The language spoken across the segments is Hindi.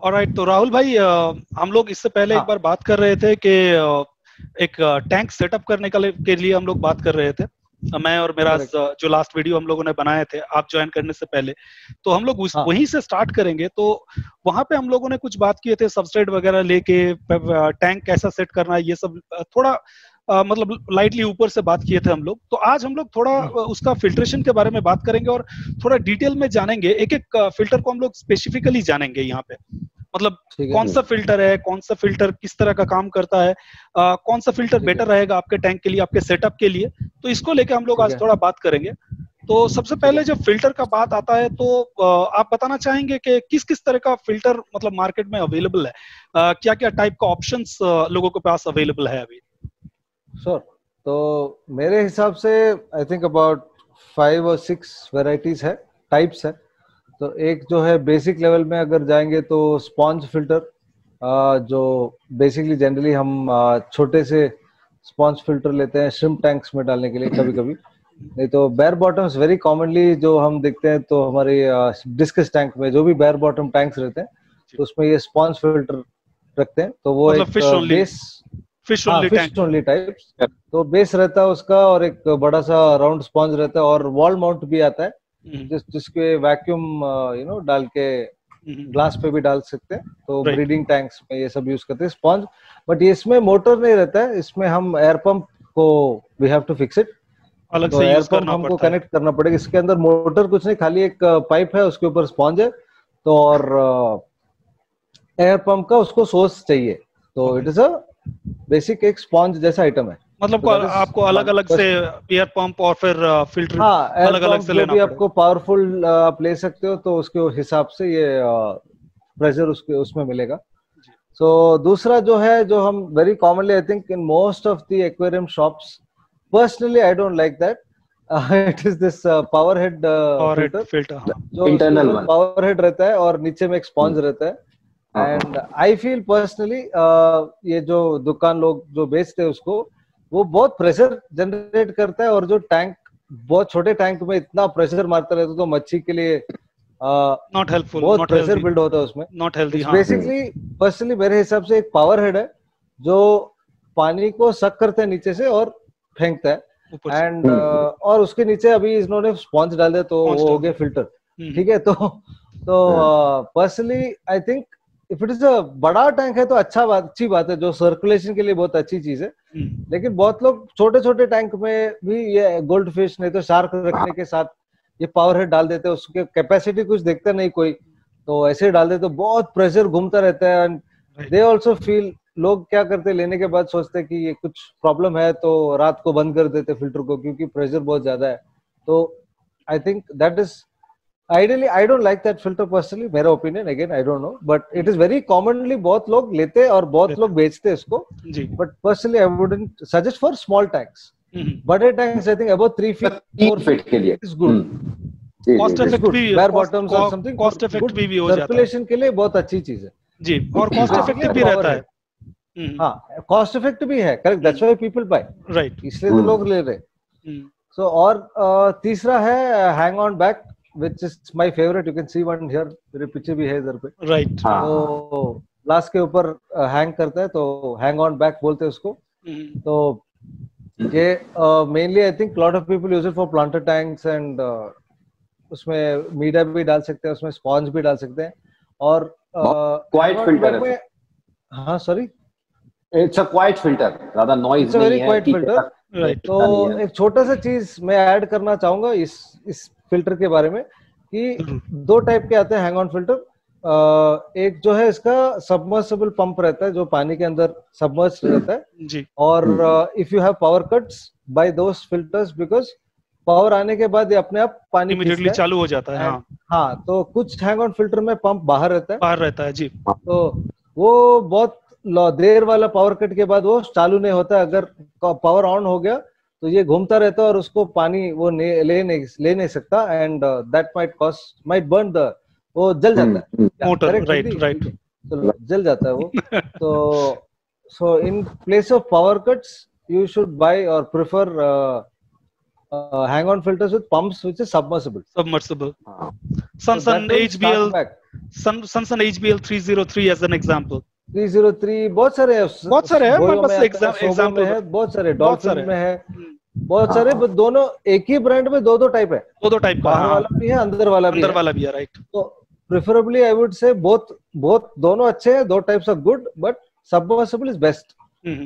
ऑलराइट, तो राहुल भाई, हम लोग इससे पहले एक हाँ बार बात कर रहे थे कि एक टैंक सेटअप करने के लिए हम लोग बात कर रहे थे। मैं और मेरा करेक्ट। जो लास्ट वीडियो हम लोगों ने बनाए थे आप ज्वाइन करने से पहले, तो हम लोग हाँ वहीं से स्टार्ट करेंगे। तो वहां पे हम लोगों ने कुछ बात किए थे सबस्ट्रेट वगैरह लेके, टैंक कैसा सेट करना है, ये सब थोड़ा मतलब लाइटली ऊपर से बात किए थे हम लोग। तो आज हम लोग थोड़ा उसका फिल्ट्रेशन के बारे में बात करेंगे और थोड़ा डिटेल में जानेंगे। एक एक फिल्टर को हम लोग स्पेसिफिकली जानेंगे यहाँ पे। मतलब ठीक है। कौन सा फिल्टर है, कौन सा फिल्टर किस तरह का काम करता है, कौन सा फिल्टर ठीक है। बेटर रहेगा आपके टैंक के लिए, आपके सेटअप के लिए। तो इसको लेके हम लोग ठीक आज है। थोड़ा बात करेंगे। तो सबसे ठीक पहले है। जब फिल्टर का बात आता है तो आप बताना चाहेंगे कि किस किस तरह का फिल्टर मतलब मार्केट में अवेलेबल है, क्या क्या टाइप का ऑप्शंस लोगों के पास अवेलेबल है अभी। श्योर। तो मेरे हिसाब से आई थिंक अबाउट 5 और 6 वेराइटीज है, टाइप्स है। तो एक जो है बेसिक लेवल में अगर जाएंगे तो स्पॉन्ज फिल्टर, जो बेसिकली जनरली हम छोटे से स्पॉन्ज फिल्टर लेते हैं श्रिम्प टैंक्स में डालने के लिए कभी कभी। नहीं तो बेयर बॉटम्स वेरी कॉमनली जो हम देखते हैं, तो हमारे डिस्कस टैंक में जो भी बेयर बॉटम टैंक्स रहते हैं तो उसमें ये स्पॉन्ज फिल्टर रखते हैं। तो वो मतलब एक फिश ओनली, बेस, फिश हाँ only fish tank. Only types. तो बेस रहता है उसका और एक बड़ा सा राउंड स्पॉन्ज रहता है और वॉल माउंट भी आता है, जिसके वैक्यूम डाल के ग्लास पे भी डाल सकते हैं। तो राइट। ब्रीडिंग टैंक्स में ये सब यूज करते हैं स्पॉन्ज। बट ये इसमें मोटर नहीं रहता है, इसमें हम एयर पंप को we have to fix it. अलग तो से एयर यूज पंप करना हमको पड़ता है। कनेक्ट करना पड़ेगा। इसके अंदर मोटर कुछ नहीं, खाली एक पाइप है, उसके ऊपर स्पॉन्ज है। तो और एयर पंप का उसको सोर्स चाहिए। तो okay. It is a basic एक स्पॉन्ज जैसा आइटम है। मतलब तो दैट इज आपको अलग अलग से फर्स्ट। एयर पंप और फिर फिल्टर हाँ एयर अलग अलग पंप से जो लेना भी पड़ेगा। आपको पावरफुल आप ले सकते हो, तो उसके हिसाब से ये प्रेशर उसके उसमें मिलेगा। जी। सो दूसरा जो है, जो हम very commonly I think in most of the aquarium shops, personally I don't like that, it is this power head और हेड फिल्टर। फिल्टर, हाँ। जो उसके इंटरनल ऊपर वन। पावर हेड रहता है और नीचे में एक स्पॉन्ज रहता है। हाँ हाँ एंड आई फील पर्सनली ये जो दुकान लोग जो बेचते हैं उसको, वो बहुत प्रेशर जनरेट करता है। और जो टैंक बहुत छोटे टैंक में इतना प्रेशर मारता रहता है, तो मच्छी के लिए नॉट हेल्पफुल, बहुत नॉट प्रेशर हेल्दी। बिल्ड होता है उसमें। नॉट हेल्दी, इट्स हाँ। बेसिकली पर्सनली मेरे हिसाब से एक पावर हेड है जो पानी को सक करता है नीचे से और फेंकता है। ऊपर से एंड और उसके नीचे अभी इन्होंने स्पॉन्ज डाल दिया, तो पहुंच वो हो डाल गया दिया। फिल्टर। हम्म। ठीक है। तो personally I think if it is a बड़ा टैंक है तो अच्छी बात है, जो सर्कुलेशन के लिए बहुत अच्छी चीज है। लेकिन बहुत लोग छोटे छोटे टैंक में भी ये गोल्ड फिश नहीं तो शार्क रखने के साथ ये पावर हेड डाल देते हैं। उसके कैपेसिटी कुछ देखता नहीं कोई, तो ऐसे डाल देते, तो बहुत प्रेशर घूमता रहता है। एंड दे ऑल्सो फील, लोग क्या करते लेने के बाद सोचते हैं कि ये कुछ प्रॉब्लम है, तो रात को बंद कर देते फिल्टर को, क्योंकि प्रेशर बहुत ज्यादा है। तो I think that is ideally, I don't like that filter personally, मेरा opinion, again I don't know, but it is very commonly बहुत लोग लेते हैं और बहुत लोग बेचते हैं इसको। जी। But personally I wouldn't suggest for small tanks. बड़े tanks I think about 3 feet 4 3 feet feet के लिए। Is good. जी कॉस्ट जी इट्स इफेक्ट गुड, भी, बेयर बॉटम्स और something for cost effect good भी हो जाता है। सर्कुलेशन के लिए बहुत अच्छी चीज है। जी, और इट्स कॉस्ट बेसिकली इफेक्टिव अ भी पावर रहता हेड। है। हाँ कॉस्ट इफेक्टिव भी है, correct, that's why people buy, right. इसलिए तो लोग ले रहे। सो और तीसरा है hang on back, which is my favorite, you can see one here, मेरे पीछे भी है इधर पे। राइट। तो ग्लास के ऊपर हैंग करता है, तो हैंग ऑन बैक बोलते हैं उसको। तो ये mainly I think lot of people use it for planter tanks and उसमें मीडिया भी डाल सकते हैं, उसमें स्पॉन्ज भी डाल सकते हैं। और क्वाइट फिल्टर है। हाँ sorry, it's a quite filter, ज्यादा नॉइज इट्स अ नहीं वेरी है। Quite filter. राइट। तो एक छोटा सा चीज मैं ऐड करना चाहूंगा इस फिल्टर के बारे में, कि 2 टाइप के आते हैं हैंग ऑन फिल्टर। एक जो है इसका सबमर्सिबल पंप रहता है, जो पानी के अंदर सबमर्ज रहता है। जी। और if you have power cuts by those filters, because power आने के बाद ये अपने आप पानी इमीडिएटली खींचता है। चालू हो जाता है, हाँ। हाँ, तो कुछ हैंग ऑन फिल्टर में पंप बाहर रहता है, बाहर रहता है, जी। तो वो बहुत देर वाला पावर कट के बाद वो चालू नहीं होता। अगर पावर ऑन हो गया तो ये घूमता रहता है और उसको पानी वो ले नहीं सकता। And that might burn the, वो जल जाता है motor, correct right Hindi, right. तो जल जाता है वो। तो so in place of power cuts you should buy और prefer hang on filters with pumps which is submersible. Submersible. Sunsun HBL, Sunsun HBL 303 as an example. 303 बहुत सारे हैं, मैं बस एग्जांपल है, बहुत सारे डॉल्फिन में है, बहुत सारे, दोनों एक ही ब्रांड में दो टाइप है, दो टाइप का, बाहर वाला भी है, अंदर वाला भी है, राइट। तो preferably I would say both दोनों अच्छे हैं, दो types of good, but submersible is best.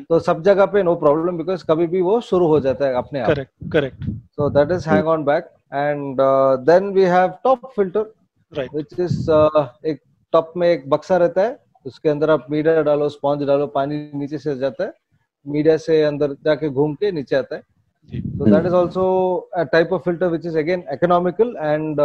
तो सब जगह पे नो प्रॉब्लम, बिकॉज कभी भी वो शुरू हो जाता है अपने आप। Correct. So that is hang on back, and then we have top filter, right, which is एक टॉप में एक बक्सा रहता है, उसके अंदर आप मीडिया डालो, स्पॉन्ज डालो, पानी नीचे से जाता है, मीडिया से अंदर जाके घूम के नीचे आता है। So that is also a type of filter which is again economical, and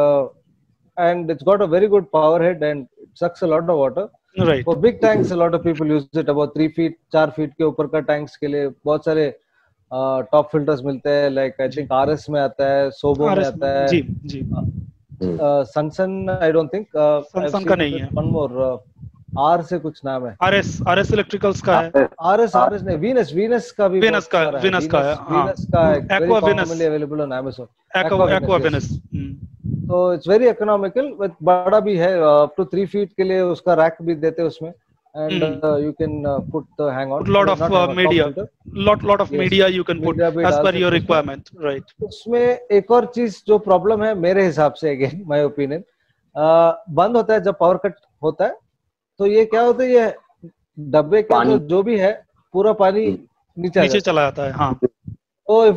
it's got a very good power head and it sucks a lot of water. Right. For big tanks, a lot of people use it. About 3 feet, 4 feet के ऊपर का tanks के लिए बहुत सारे top filters मिलते हैं. Like I think RS में आता है, Sobo में आता है. जी. Sunsun I don't think. Sunsun का नहीं है. One more. R से कुछ नाम है। RS इलेक्ट्रिकल्स का है। RS नहीं, Venus का भी, Venus का है, Venus का Aqua Venus available on Amazon। Aqua Venus। तो it's very economical, but बड़ा भी है, up to 3 feet के लिए उसका रैक भी देते हैं उसमें, and you can put the hang on, lot of media, lot of media you can put as per your requirement, right। उसमें एक और चीज जो प्रॉब्लम है मेरे हिसाब से, again my opinion, बंद होता है जब पावर कट होता है, तो ये क्या होता है, ये डब्बे का जो भी है पूरा पानी नीचे चला जाता है। हाँ, तो इफ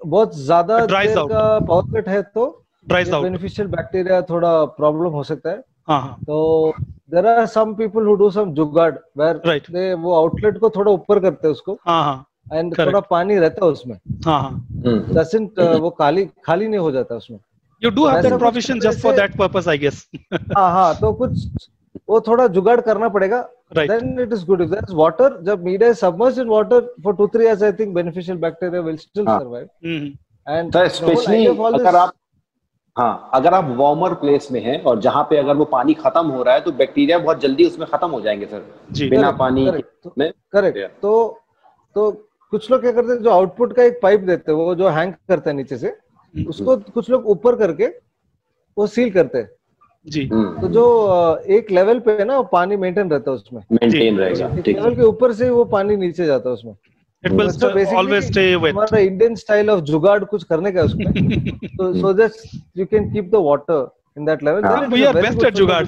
बहुत ज्यादा देर का पावर कट है तो बेनिफिशियल बैक्टीरिया थोड़ा प्रॉब्लम हो सकता है। हाँ। तो there are some people who do some जुगाड़ वेयर दे वो आउटलेट को थोड़ा ऊपर करते हैं उसको, एंड थोड़ा पानी रहता है उसमें, डजंट वो खाली नहीं हो जाता उसमें। You do have that provision just for that purpose, I guess। हाँ, तो कुछ वो थोड़ा जुगाड़ करना पड़ेगा, then it is good. If there is water, जब media is submerged in water for 2-3 years, I think beneficial bacteria will still survive। And especially अगर आप वार्मर प्लेस में हैं और जहाँ पे अगर वो पानी खत्म हो रहा है, तो बैक्टीरिया बहुत जल्दी उसमें खत्म हो जाएंगे सर, बिना पानी में। करेक्ट। तो कुछ लोग क्या करते हैं, जो आउटपुट का एक पाइप देते हैं, वो जो हैंग करता है नीचे से, उसको कुछ लोग ऊपर करके वो सील करते हैं जी। तो जो एक लेवल पे है ना, पानी मेंटेन रहता है उसमें, मेंटेन रहेगा, एक लेवल के ऊपर से वो पानी नीचे जाता है उसमें। It will always stay wet। हमारा इंडियन स्टाइल ऑफ जुगाड़ कुछ करने का उसमें, so that you can keep the water in that level। We are best at जुगाड़।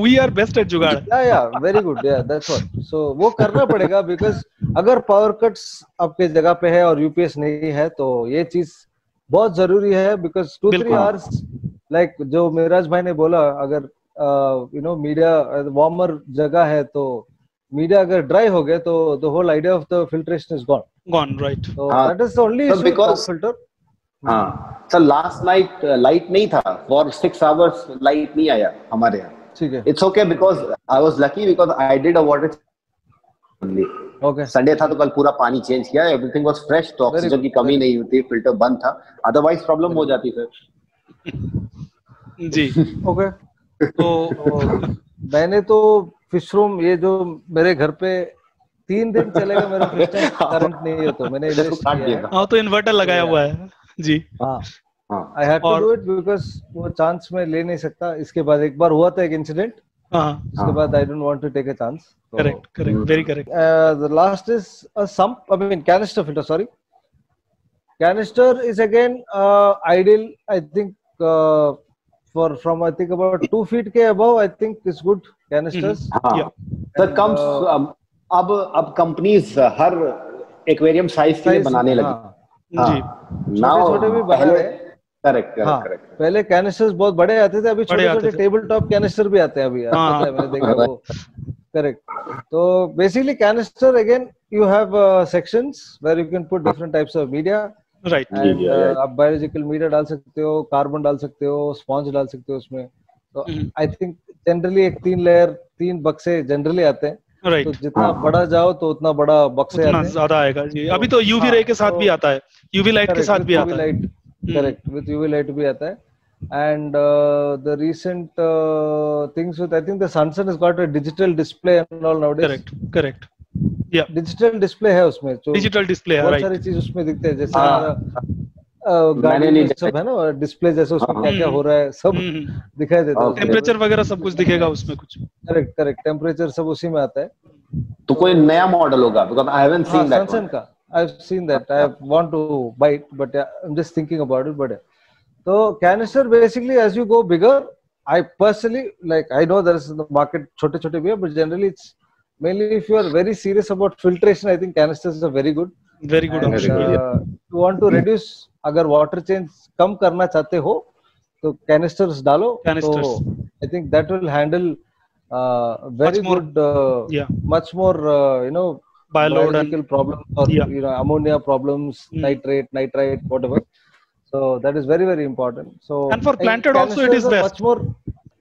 We are best at जुगाड़। Yeah, very good, yeah, that's what। So वो करना पड़ेगा, because अगर पावर कट्स आपके जगह पे है और यूपीएस नहीं है, तो ये चीज बहुत जरूरी है, because 2-3 hours लाइक जो मिराज भाई ने बोला, अगर मीडिया वार्मर जगह है तो मीडिया अगर ड्राई हो गया तो the whole idea of the filtration is gone, right. So that is the only issue of filter. Sir last night light नहीं था, फॉर 6 आवर्स लाइट नहीं आया हमारे यहाँ। ठीक है, it's okay, because I was lucky, because I did a water only. Okay, Sunday था तो कल पूरा पानी चेंज किया, एवरीथिंग वाज फ्रेश, तो ऑक्सीजन की कमी नहीं होती, फिल्टर बंद था, अदरवाइज प्रॉब्लम हो जाती सर। जी, ओके। तो मैंने तो फिश रूम, ये जो मेरे घर पे 3 दिन चलेगा मेरा फिश टैंक, करंट नहीं है, तो मैंने इन्वेस्ट किया। हाँ, तो इन्वर्टर लगाया हुआ है जी। हाँ, I had to do it, because वो चांस मैं ले नहीं सकता। इसके बाद एक बार हुआ था एक इंसिडेंट, उसके बाद I don't want to take a chance. Correct, very correct. The last is a sump, I mean canister filter, sorry। Canister is again ideal, I think, for from I think about 2 feet के above, I think is good canisters। Yeah, that comes अब कंपनीज हर एक्वेरियम साइज के लिए बनाने लगी जी। छोटे भी बना रहे हैं। करेक्ट। पहले कैनिस्टर्स बहुत बड़े आते थे, अभी छोटे-छोटे टेबल टॉप कैनिस्टर भी आते हैं अभी, मैंने देखा वो। करेक्ट। तो basically canister again you have sections where you can put different types of media, right. आप बायोलॉजिकल मीडिया डाल सकते हो, कार्बन डाल सकते हो, स्पॉन्ज डाल सकते हो उसमें। तो आई थिंक जनरली एक 3 लेयर 3 बक्से जनरली आते हैं। Right. तो जितना बड़ा जाओ तो उतना बड़ा बक्से उतना ज्यादा आएगा जी। अभी तो यूवी रे के साथ भी आता है, यूवी लाइट के साथ भी आता है। करेक्ट, विद यूवी लाइट भी आता है। And the recent things with, I think the Sunsun has got a digital display and all nowadays। Correct. या डिजिटल डिस्प्ले है उसमें, तो डिजिटल डिस्प्ले है, बहुत सारी चीज उसमें दिखते हैं, जैसे गाड़ी में सब है ना डिस्प्ले जैसे, उसमें क्या क्या हो रहा है सब दिखाई देता है, टेम्परेचर वगैरह सब कुछ दिखेगा उसमें कुछ। करेक्ट करेक्ट, टेम्परेचर सब उसी में आता है। तो कोई नया मॉडल होगा, because I haven't seen that Sunsun का, I have seen that, I want to buy it but I am just thinking about it. But तो canister basically as you go bigger, I personally like, I know there is in the market छोटे भी है, but generally it's mainly if you are very serious about filtration, I think canisters are very good option. You want to reduce, अगर water change कम करना चाहते हो तो canisters डालो, तो I think that will handle very good much more biological problems or ammonia problems, nitrite, whatever. So that is very, very important. So and for planted also it is best. Much more,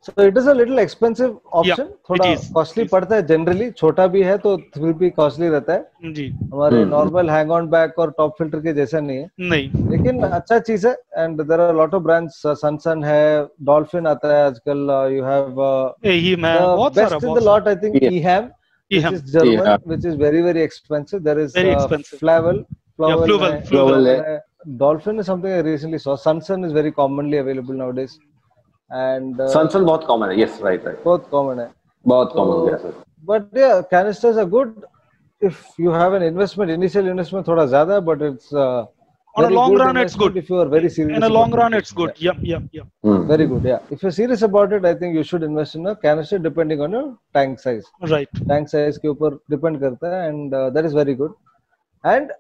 so it is a little expensive option. थोड़ा costly पड़ता है generally, छोटा भी है तो फिर भी costly रहता है जी। हमारे normal hang on back और top filter के जैसा नहीं है, नहीं, लेकिन अच्छा चीज है। and there are a lot of brands, Sunsun है, Dolphin आता है आजकल, you have the best in the lot, I think EHAM, which is German, which is very, very expensive. There is Flavel Dolphin is something I recently saw. Sunsun is very commonly available nowadays, and Sunsun बहुत common है, yes, right, बहुत common है, बहुत common है। But yeah, canisters are good if you have an investment, initial investment थोड़ा ज़्यादा, but it's on a long run it's good if you are very serious. In a long run it's good. Yeah. Very good. Yeah, if you're serious about it, I think you should invest in a canister depending on your tank size. Right. Tank size के ऊपर depend करता है, and that is very good. And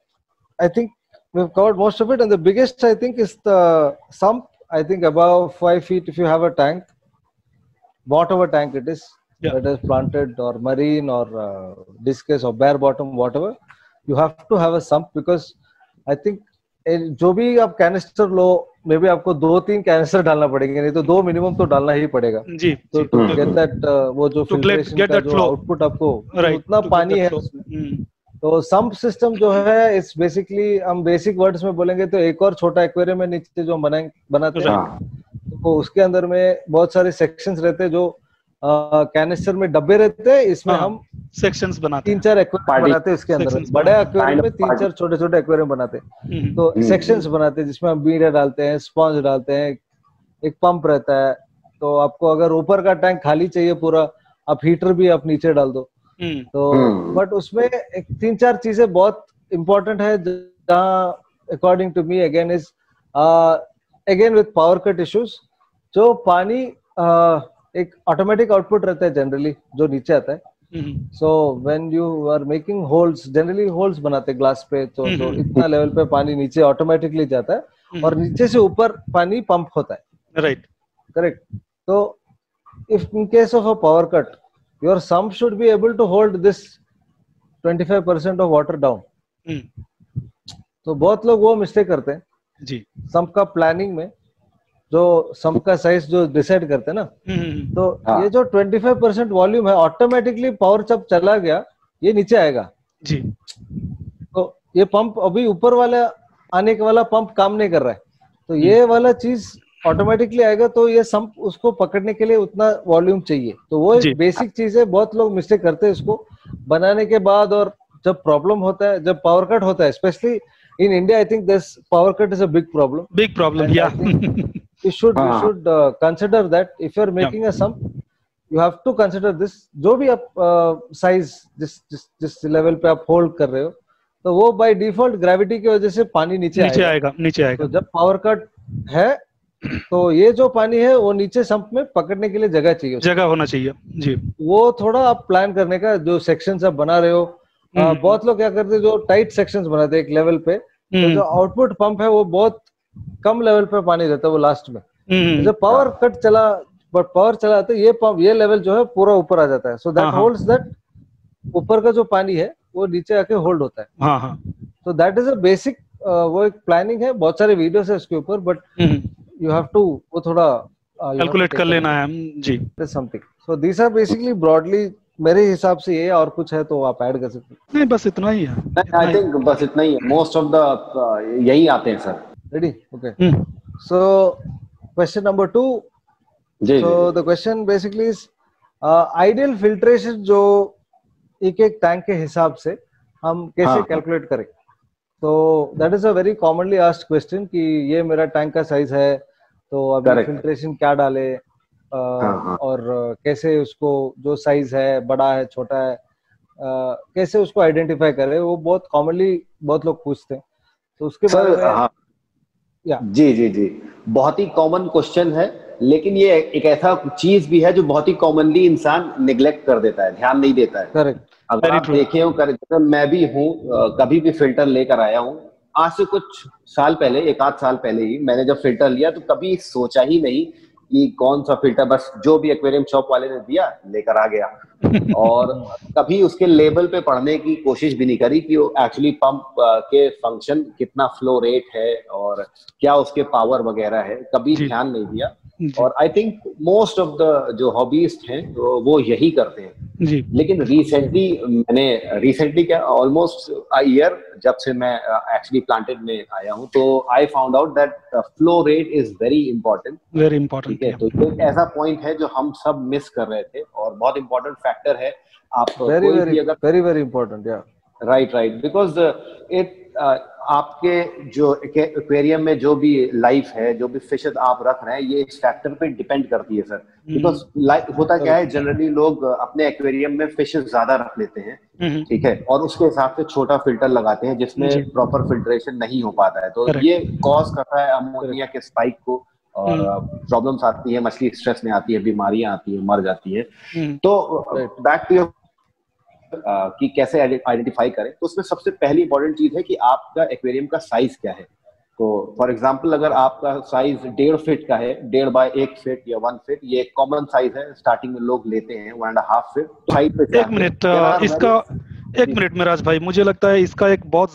I think we've covered most of it, and the biggest I think is the sump. I think above 5 feet, if you have a tank, whatever tank it is, whether it's planted or marine or discus or bare bottom, whatever, you have to have a sump, because I think जो भी आप कैनिस्टर लो, मे बी आपको 2-3 कैनिस्टर डालना पड़ेगा, नहीं तो 2 मिनिमम तो डालना ही पड़ेगा जी। तो टू गेट दैट वो जो फिल्ट्रेशन का जो आउटपुट आपको उतना पानी है उसमें, तो सम्प सिस्टम जो है इट्स बेसिकली, हम बेसिक वर्ड्स में बोलेंगे तो एक और छोटा एक्वेरियम है नीचे जो हम बनाते हैं, तो उसके अंदर में बहुत सारे सेक्शंस रहते हैं, जो कैनिस्टर में डब्बे रहते हैं, इसमें हम सेक्शंस बनाते हैं, 3-4 एक्वेरियम बनाते हैं, इसके अंदर बड़े एक्वेरियम में 3-4 छोटे-छोटे एक्वेरियम बनाते हैं, तो सेक्शंस बनाते हैं जिसमें हम बीड़ा डालते हैं, स्पॉन्ज डालते हैं, एक पंप रहता है, तो आपको अगर ऊपर का टैंक खाली चाहिए पूरा, आप हीटर भी आप नीचे डाल दो, तो बट उसमें 3-4 चीजें बहुत इंपॉर्टेंट है, जहाँ according to me again is again with power cut issues, जो पानी एक ऑटोमेटिक आउटपुट रहता है जनरली जो नीचे आता है, so when you are making holes, generally holes बनाते हैं ग्लास पे, तो इतना लेवल पे पानी नीचे ऑटोमेटिकली जाता है और नीचे से ऊपर पानी पंप होता है, राइट, करेक्ट। तो if in case of a power cut, your sump should be able to hold this 25% of water down. तो बहुत लोग वो मिस्टेक करते हैं जी, सम्प का प्लानिंग में, जो सम्प का साइज जो डिसाइड करते हैं ना, तो ये जो 25% वॉल्यूम है, ऑटोमेटिकली पावर जब चला गया ये नीचे आएगा जी, तो ये पंप अभी ऊपर वाला आने के वाला पंप काम नहीं कर रहा है, तो ये वाला चीज ऑटोमेटिकली आएगा, तो ये सम्प उसको पकड़ने के लिए उतना वॉल्यूम चाहिए, तो वो एक बेसिक चीज है, बहुत लोग मिस्टेक करते हैं इसको बनाने के बाद, और जब प्रॉब्लम होता है, जब पावर कट होता है, specially in India, I think this power cut is a big problem, या you should consider that if you are making a sump, you have to consider this, जो भी आप साइज जिस लेवल पे आप होल्ड कर रहे हो, तो वो बाय डिफॉल्ट ग्रेविटी की वजह से पानी नीचे आएगा। तो जब पावर कट है, तो ये जो पानी है वो नीचे सम्प में पकड़ने के लिए जगह होना चाहिए जी, वो थोड़ा आप प्लान करने का, जो सेक्शंस आप बना रहे हो, बहुत लोग क्या करते हैं, जो टाइट सेक्शंस बनाते हैं एक लेवल पे, तो जो आउटपुट पंप है वो बहुत कम लेवल पे पानी रहता है वो लास्ट में, जब पावर कट चला तो ये पंप, ये लेवल जो है पूरा ऊपर आ जाता है, सो दैट होल्ड्स दैट, ऊपर का जो पानी है वो नीचे आके होल्ड होता है, तो दैट इज अ बेसिक, वो एक प्लानिंग है, बहुत सारे वीडियोस है उसके ऊपर, बट you have to वो थोड़ा कैलकुलेट कर लेना है जी, something. So these are basically broadly मेरे हिसाब से ये, और कुछ है तो आप ऐड कर सकते हैं। नहीं, बस इतना ही है, आई थिंक बस इतना ही है, मोस्ट ऑफ द यही आते हैं sir. Ready, okay, so question number 2, so the question basically is ideal filtration जो एक टैंक के हिसाब से हम कैसे कैलकुलेट करें, तो that is a very commonly asked question कि ये मेरा टैंक का साइज है, तो अभी फिल्ट्रेशन क्या डाले, और कैसे उसको जो साइज है, बड़ा है छोटा है, कैसे उसको आइडेंटिफाई करे, वो बहुत कॉमनली बहुत लोग पूछते हैं। तो उसके बारे में या जी जी जी बहुत ही कॉमन क्वेश्चन है, लेकिन ये एक ऐसा चीज भी है जो बहुत ही कॉमनली इंसान निग्लेक्ट कर देता है, ध्यान नहीं देता है। करेक्ट। अगर आप देखे हो, मैं भी हूँ, कभी भी फिल्टर लेकर आया हूँ, आज से कुछ साल पहले, 1 आध साल पहले ही मैंने जब फिल्टर लिया तो कभी सोचा ही नहीं कि कौन सा फिल्टर, बस जो भी एक्वेरियम शॉप वाले ने दिया लेकर आ गया, और कभी उसके लेबल पे पढ़ने की कोशिश भी नहीं करी कि वो एक्चुअली पंप के फंक्शन कितना, फ्लो रेट है और क्या उसके पावर वगैरह है, कभी ध्यान नहीं दिया। और I think most of the जो हॉबीस्ट हैं तो वो यही करते हैं जी। लेकिन रिसेंटली क्या, ऑलमोस्ट अ ईयर जब से मैं एक्चुअली प्लांटेड में आया हूँ, तो I found out that flow rate is very important, ठीक है। तो एक ऐसा पॉइंट है जो हम सब मिस कर रहे थे और बहुत इंपॉर्टेंट फैक्टर है। आप वेरी वेरी इंपॉर्टेंट, या राइट, बिकॉज इट आपके जो एक्वेरियम में जो भी लाइफ है, जो भी फिशेस आप रख रहे हैं, ये इस फैक्टर पे डिपेंड करती है सर। बिकॉज होता क्या है, जनरली लोग अपने एक्वेरियम में फिशेस ज्यादा रख लेते हैं, ठीक है, और उसके हिसाब से छोटा फिल्टर लगाते हैं जिसमें प्रॉपर फिल्ट्रेशन नहीं हो पाता है, तो ये कॉज करता है अमोनिया के स्पाइक को, और प्रॉब्लम्स आती है, मछली स्ट्रेस में आती है, बीमारियां आती है, मर जाती है। तो बैक टू योर कि कैसे आइडेंटिफाई करें, तो उसमें सबसे पहली इंपॉर्टेंट चीज है कि आपका एक्वेरियम का साइज क्या है। तो फॉर एग्जांपल अगर आपका साइज 1.5 फीट का है, 1.5 बाय 1 फीट या 1 फीट, ये एक कॉमन साइज है, स्टार्टिंग में लोग लेते हैं 1.5 फीट। तो साइज पे एक मिनट मिराज भाई, मुझे लगता है इसका एक बहुत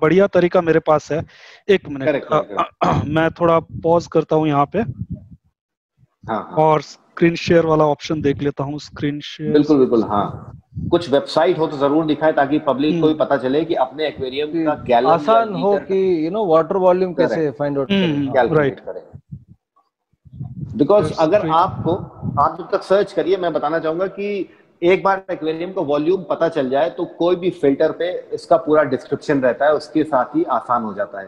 बढ़िया तरीका मेरे पास है। एक मिनट, मैं थोड़ा पॉज करता हूँ यहाँ पे। और स्क्रीन शेयर वाला ऑप्शन देख लेता हूँ। स्क्रीन शेयर, बिल्कुल। हाँ, कुछ वेबसाइट हो तो जरूर दिखाए ताकि पब्लिक को भी पता चले कि अपने एक्वेरियम का गैलन आसान हो कि वाटर वॉल्यूम कैसे फाइंड आउट करें। बिकॉज अगर आप जब तक सर्च करिए, मैं बताना चाहूंगा कि एक बार एक्वेरियम का वॉल्यूम पता चल जाए तो कोई भी फिल्टर पे इसका पूरा डिस्क्रिप्शन रहता है, उसके साथ ही आसान हो जाता है।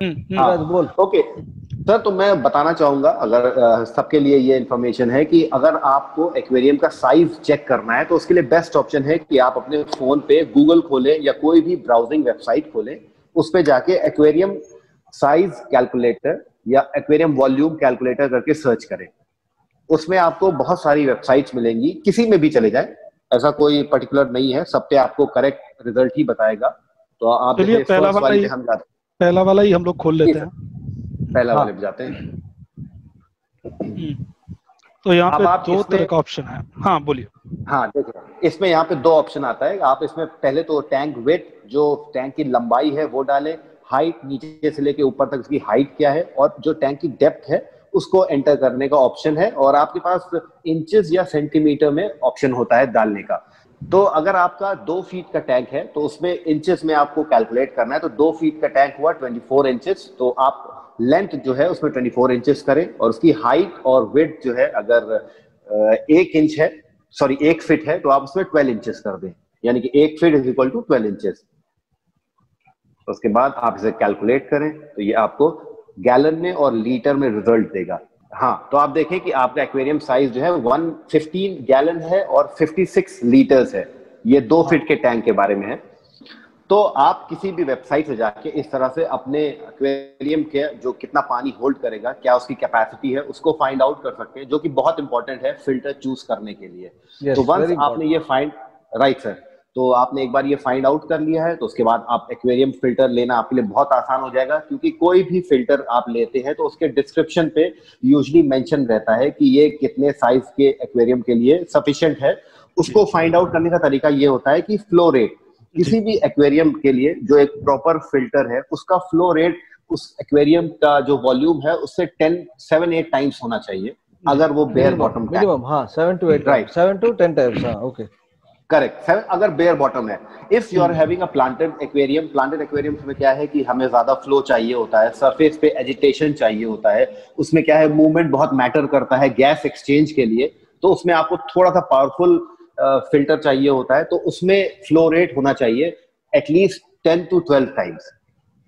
ओके सर, तो मैं बताना चाहूंगा, अगर सबके लिए ये इन्फॉर्मेशन है कि अगर आपको एक्वेरियम का साइज चेक करना है तो उसके लिए बेस्ट ऑप्शन है कि आप अपने फोन पे गूगल खोलें या कोई भी ब्राउजिंग वेबसाइट खोलें, उस पे जाके एक्वेरियम साइज कैलकुलेटर या एक्वेरियम वॉल्यूम कैलकुलेटर करके सर्च करें। उसमें आपको बहुत सारी वेबसाइट्स मिलेंगी, किसी में भी चले जाए, ऐसा कोई पर्टिकुलर नहीं है, सब पे आपको करेक्ट रिजल्ट ही बताएगा। तो आप पहला वाला ही हम लोग खोल लेते हैं, पहला वाले पे जाते हैं। तो यहाँ पे दो तरह का ऑप्शन है। हाँ बोलिए। हाँ देखिए, इसमें यहाँ पे 2 ऑप्शन आता है। आप इसमें पहले तो टैंक विड्थ, जो टैंक की लंबाई है वो डालें, हाइट नीचे से लेके ऊपर तक उसकी हाइट क्या है, और जो टैंक की डेप्थ है उसको एंटर करने का ऑप्शन है, और आपके पास इंचेस या सेंटीमीटर में ऑप्शन होता है डालने का। तो अगर आपका 2 फीट का टैंक है तो उसमें इंचेस में आपको कैलकुलेट करना है, तो 2 फीट का टैंक हुआ 24 इंचेस, तो आप लेंथ जो है उसमें 24 इंचेस करें, और उसकी हाइट और विड्थ जो है अगर 1 फीट है तो आप उसमें 12 इंचेस कर दें, यानी कि 1 feet is equal to 12 inches. उसके बाद आप इसे कैलकुलेट करें तो ये आपको गैलन में और लीटर में रिजल्ट देगा। हाँ, तो आप देखें कि आपका एक्वेरियम साइज जो है 115 गैलन है और 56 लीटर्स है। ये 2 फीट के टैंक के बारे में है। तो आप किसी भी वेबसाइट से जाके इस तरह से अपने एक्वेरियम के जो कितना पानी होल्ड करेगा, क्या उसकी कैपेसिटी है, उसको फाइंड आउट कर सकते हैं, जो कि बहुत इंपॉर्टेंट है फिल्टर चूज करने के लिए। तो वंस आपने ये राइट सर, तो आपने एक बार ये फाइंड आउट कर लिया है तो उसके बाद आप एक्वेरियम फिल्टर लेना आपके लिए बहुत आसान हो जाएगा, क्योंकि कोई भी फिल्टर आप लेते हैं तो उसके डिस्क्रिप्शन पे यूजुअली मेंशन रहता है कि ये कितने साइज के एक्वेरियम के लिए सफिशिएंट है। उसको फाइंड आउट करने का तरीका ये होता है कि फ्लो रेट, किसी भी एक्वेरियम के लिए जो एक प्रॉपर फिल्टर है उसका फ्लो रेट उस एक्वेरियम का जो वॉल्यूम है उससे 7-8 टाइम्स होना चाहिए, अगर वो बेयर बॉटम मिनिमम। हाँ, 7 to 8 राइट, 7 to 10 टाइम्स। हाँ ओके, करेक्ट। अगर बेयर बॉटम है, if you are having a planted aquarium में क्या है कि हमें ज्यादा फ्लो चाहिए होता है, सरफेस पे एजिटेशन चाहिए होता है, उसमें क्या है मूवमेंट बहुत मैटर करता है गैस एक्सचेंज के लिए, तो उसमें आपको थोड़ा सा पावरफुल फिल्टर चाहिए होता है, तो उसमें फ्लो रेट होना चाहिए एटलीस्ट 10 to 12 टाइम्स।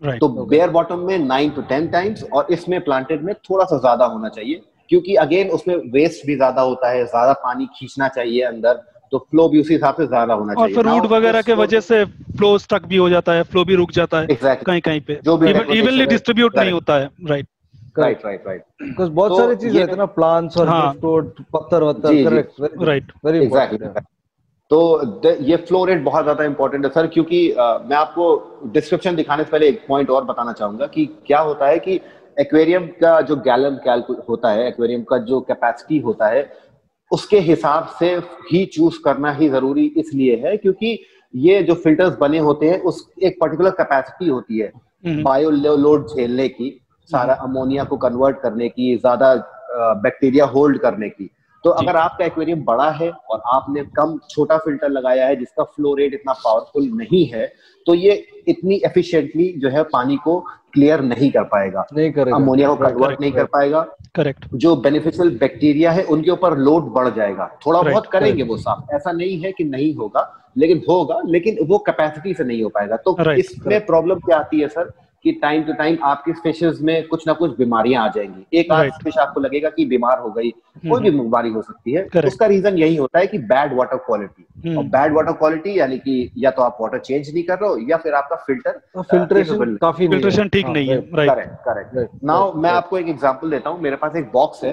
तो बेयर बॉटम में 9 to 10 टाइम्स, और इसमें प्लांटेड में थोड़ा सा ज्यादा होना चाहिए, क्योंकि अगेन उसमें वेस्ट भी ज्यादा होता है, ज्यादा पानी खींचना चाहिए अंदर, तो फ्लो भी उसी हिसाब से ज्यादा होना और चाहिए। फिर रूट वगैरह के वजह से फ्लो स्टक भी हो जाता है, फ्लो भी रुक जाता है कहीं कहीं पे, इवनली डिस्ट्रीब्यूट नहीं होता है। राइट राइट बिकॉज़ बहुत सारी चीजें रहती है ना, प्लांट्स और ड्रिफ्टवुड, पत्थर वत्तर, करेक्ट, राइट, वेरी इंपॉर्टेंट। तो ये फ्लो रेट बहुत ज्यादा इंपॉर्टेंट है सर, क्योंकि मैं आपको डिस्क्रिप्शन दिखाने से पहले एक पॉइंट और बताना चाहूंगा कि क्या होता है कि एक्वेरियम का जो गैलन होता है, एक्वेरियम का जो कैपेसिटी होता है, उसके हिसाब से ही चूज करना ही जरूरी इसलिए है क्योंकि ये जो फिल्टर्स बने होते हैं उस एक पर्टिकुलर कैपेसिटी होती है बायो लोड झेलने की, सारा अमोनिया को कन्वर्ट करने की, ज्यादा बैक्टीरिया होल्ड करने की। तो अगर आपका एक्वेरियम बड़ा है और आपने कम छोटा फिल्टर लगाया है जिसका फ्लो रेट इतना पावरफुल नहीं है, तो ये इतनी एफिशिएंटली जो है पानी को क्लियर नहीं कर पाएगा, अमोनिया को कन्वर्ट नहीं कर पाएगा। करेक्ट। जो बेनिफिशियल बैक्टीरिया है उनके ऊपर लोड बढ़ जाएगा, थोड़ा बहुत करेंगे वो साफ, ऐसा नहीं है कि नहीं होगा, लेकिन होगा, लेकिन वो कैपेसिटी से नहीं हो पाएगा। तो इसमें प्रॉब्लम क्या आती है सर कि टाइम टू टाइम आपकी फिशेस में कुछ ना कुछ बीमारियां आ जाएंगी। एक आध फिश आपको लगेगा कि बीमार हो गई, कोई भी बीमारी हो सकती है, उसका रीजन यही होता है कि बैड वाटर क्वालिटी। और बैड वाटर क्वालिटी यानी कि या तो आप वाटर चेंज नहीं कर रहे हो या फिर आपका फिल्ट्रेशन ठीक नहीं है। करेक्ट। नाउ मैं आपको एक एग्जांपल देता हूँ। मेरे पास एक बॉक्स है,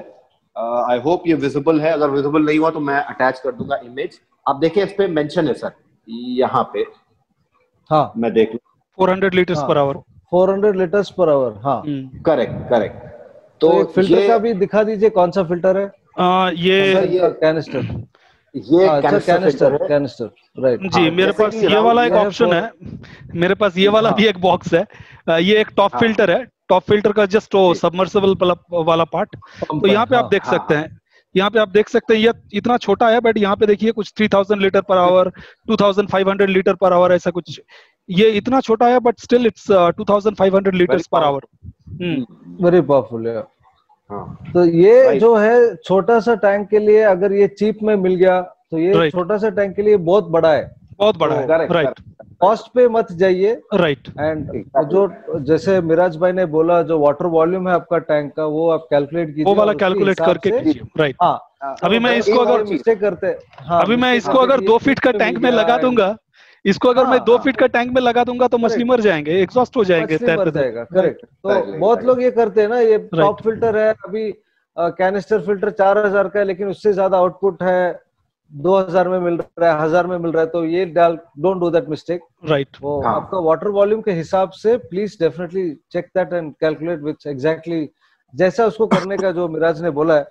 आई होप ये विजिबल है, अगर विजिबल नहीं हुआ तो मैं अटैच कर दूंगा इमेज। आप देखिए इस पे मेंशन है सर, यहाँ पे, हाँ मैं देख लूं, 400 litres per our, 400 litres per our. हाँ करेक्ट। तो फिल्टर का भी दिखा दीजिए, कौन सा फिल्टर है? ये कैनिस्टर, ये कैनिस्टर राइट जी। मेरे पास ये वाला एक ऑप्शन है, मेरे पास ये वाला भी एक बॉक्स है। ये एक टॉप फिल्टर है, टॉप फिल्टर का जस्ट वो सबमर्सिबल वाला पार्ट। तो यहाँ पे आप देख सकते हैं, यहाँ पे आप देख सकते हैं ये इतना छोटा है, बट यहाँ पे देखिए कुछ 3000 litre per hour, 2500 litre per hour, ऐसा कुछ। ये इतना छोटा है but still it's 2500 litres per our. Very powerful है। तो ये जो है छोटा सा टैंक के लिए, अगर ये चीप में मिल गया तो ये छोटा सा टैंक के लिए बहुत बड़ा है, बहुत बड़ा है। राइट, कॉस्ट पे मत जाइए। राइट। एंड जो जैसे मिराज भाई ने बोला, जो वाटर वॉल्यूम है आपका टैंक का, वो आप कैलकुलेट कीजिए, वो वाला कैलकुलेट करके कीजिए। राइट। हाँ, अभी मैं इसको अगर मिस्टेक करते, अभी मैं इसको अगर 2 फीट का टैंक में लगा दूंगा, इसको अगर मैं 2 फीट का टैंक में लगा दूंगा तो मछली मर जाएंगे, एग्जॉस्ट हो जाएंगे, मर जाएगा। करेक्ट। तो बहुत लोग ये करते हैं ना, ये टॉप फिल्टर है, अभी कैनिस्टर फिल्टर 4000 का है, लेकिन उससे ज्यादा आउटपुट है 2000 में मिल रहा है, 1000 में मिल रहा है, तो ये don't do that mistake. Right. वो आपका वाटर वॉल्यूम के हिसाब से please definitely check that and calculate which exactly जैसा उसको करने का जो मिराज ने बोला है,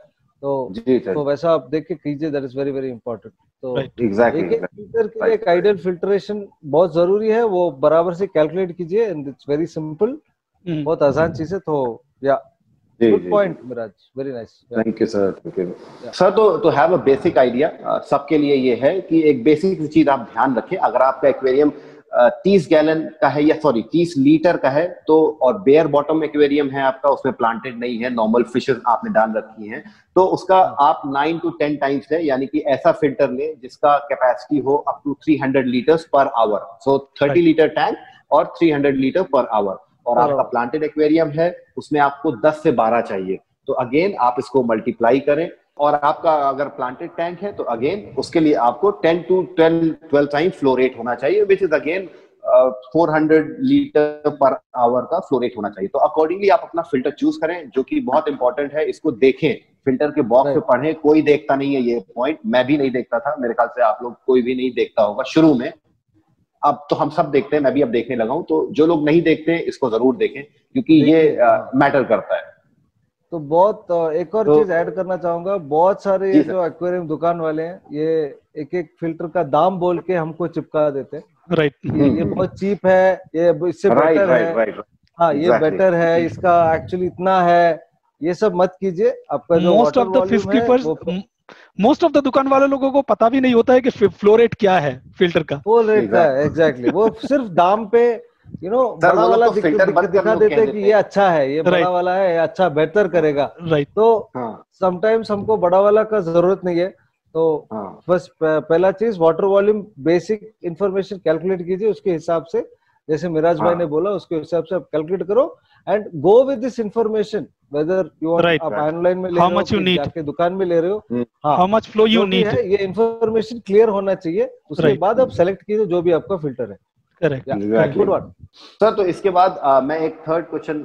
तो वैसा आप देख के कीजिए। That is very very important. तो एक फिल्टर के लिए एक आइडियल फिल्ट्रेशन बहुत जरूरी है, वो बराबर से कैलकुलेट कीजिए, एंड इट्स वेरी सिंपल, बहुत आसान चीज है। तो yeah good point Miraj, very nice, thank you sir. Sir to have a basic idea, सबके लिए ये है कि एक बेसिक चीज आप ध्यान रखें। अगर आपका एक्वेरियम 30 गैलन का है, या सॉरी 30 लीटर का है, तो और बेयर बॉटम एक्वेरियम है आपका, उसमें प्लांटेड नहीं है, नॉर्मल फिशेस आपने डाल रखी हैं, तो उसका आप 9 to 10 टाइम्स है, यानी कि ऐसा फिल्टर लें जिसका कैपेसिटी हो up to 300 litres per hour. So 30 litre tank और 300 लीटर पर आवर। और आपका प्लांटेड एक्वेरियम है, उसमें आपको 10 से 12 चाहिए। तो अगेन आप इसको मल्टीप्लाई करें, और आपका अगर प्लांटेड टैंक है तो अगेन उसके लिए आपको 10 to 12 टाइम फ्लो रेट होना चाहिए, which is again 400 litre per hour का फ्लो रेट होना चाहिए। तो अकॉर्डिंगली आप अपना फिल्टर चूज करें, जो कि बहुत इंपॉर्टेंट है। इसको देखें, फिल्टर के बॉक्स पे पढ़ें, कोई देखता नहीं है ये पॉइंट, मैं भी नहीं देखता था, मेरे ख्याल से आप लोग कोई भी नहीं देखता होगा शुरू में, अब तो हम सब देखते हैं, मैं भी अब देखने लगा हूं। तो जो लोग नहीं देखते इसको जरूर देखें, क्योंकि ये मैटर करता है। तो बहुत एक और चीज ऐड करना चाहूंगा, बहुत सारे ये जो एक्वेरियम दुकान वाले हैं, ये एक एक फिल्टर का दाम बोल के हमको चिपका देते हैं। राइट। ये बहुत चीप है, ये इससे बेटर है, हाँ ये बेटर है, इसका एक्चुअली इतना है, ये सब मत कीजिए। आपका जो most of the 50% most of the दुकान वाले लोगों को पता भी नहीं होता है कि फ्लो रेट क्या है फिल्टर का। फ्लो रेट का एग्जैक्टली, वो सिर्फ दाम पे बड़ा वाला दिखा देते हैं कि ये अच्छा है, ये बड़ा वाला है, अच्छा बेहतर करेगा। राइट। तो समटाइम्स हमको बड़ा वाला का जरूरत नहीं है। तो बस पहला चीज water volume basic information calculate कीजिए, उसके हिसाब से जैसे मिराज भाई ने बोला उसके हिसाब से आप कैलकुलेट करो and go with this information, whether you आप ऑनलाइन में ले रहे हो कि जाके दुकान में ले रहे हो, how much flow you need, ये इंफॉर्मेशन क्लियर होना चाहिए। उसके बाद आप सेलेक्ट कीजिए जो भी आपका फिल्टर है। सर तो इसके बाद मैं एक थर्ड क्वेश्चन